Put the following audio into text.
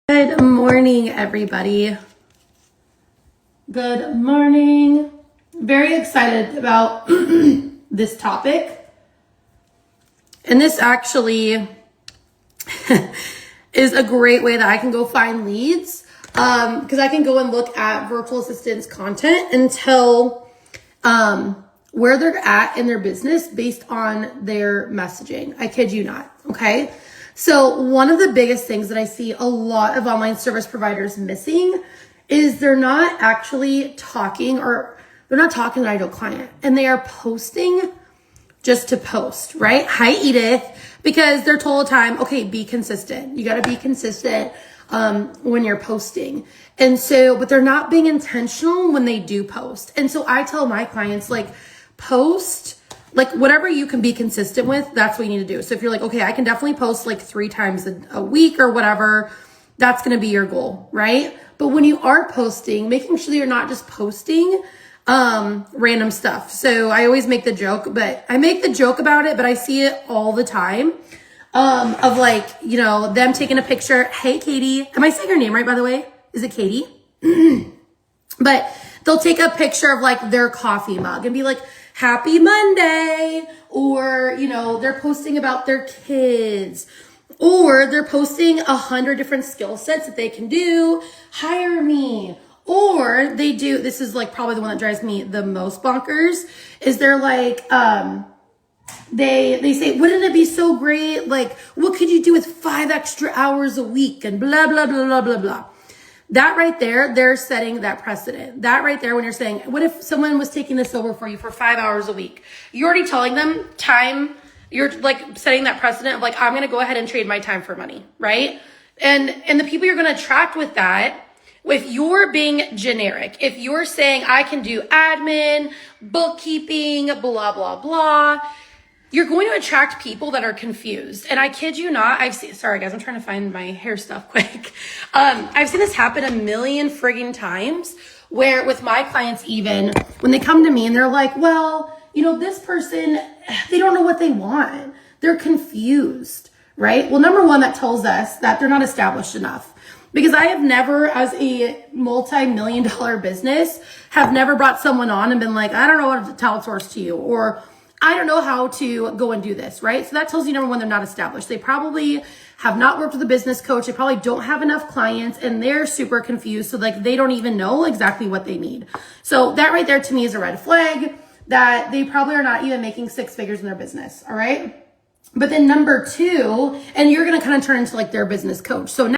Good morning, everybody. Good morning. Very excited about this topic. And this actually is a great way that I can go find leads because I can go and look at virtual assistants content and tell where they're at in their business based on their messaging. I kid you not, okay? So one of the biggest things that I see a lot of online service providers missing is they're not actually talking, or they're not talking to the ideal client, and they are posting just to post, right? Hi, Edith, because they're told all the time, okay, be consistent. You got to be consistent when you're posting. And so, but they're not being intentional when they do post. And so I tell my clients, like, post, like whatever you can be consistent with, that's what you need to do. So if you're like, okay, I can definitely post like 3 times a week or whatever, that's going to be your goal, right? But when you are posting, making sure that you're not just posting random stuff. So I always make the joke, but I make the joke about it, but I see it all the time of like, you know, them taking a picture. Hey, Katie, am I saying her name right, by the way? Is it Katie? But they'll take a picture of like their coffee mug and be like, happy Monday, or, you know, they're posting about their kids, or they're posting 100 different skill sets that they can do, hire me. Or they do, this is like probably the one that drives me the most bonkers, is they're like, they say, wouldn't it be so great? Like, what could you do with 5 extra hours a week and blah, blah, blah, blah, blah, blah. That right there, they're setting that precedent. That right there, when you're saying, what if someone was taking this over for you for 5 hours a week? You're already telling them time. You're like setting that precedent of like, I'm going to go ahead and trade my time for money, right? And the people you're going to attract with that, if you're being generic, if you're saying I can do admin, bookkeeping, blah, blah, blah, you're going to attract people that are confused. And I kid you not, sorry guys, I'm trying to find my hair stuff quick. I've seen this happen a million frigging times where with my clients, even when they come to me and they're like, well, you know, this person, they don't know what they want. They're confused, right? Well, number one, that tells us that they're not established enough. Because I have never, as a multi-million-dollar business, have never brought someone on and been like, I don't know what to outsource to you, or I don't know how to go and do this, right? So that tells you, number one, they're not established. They probably have not worked with a business coach. They probably don't have enough clients, and they're super confused. So like they don't even know exactly what they need. So that right there to me is a red flag that they probably are not even making 6 figures in their business. All right. But then number 2, and you're going to kind of turn into like their business coach. So now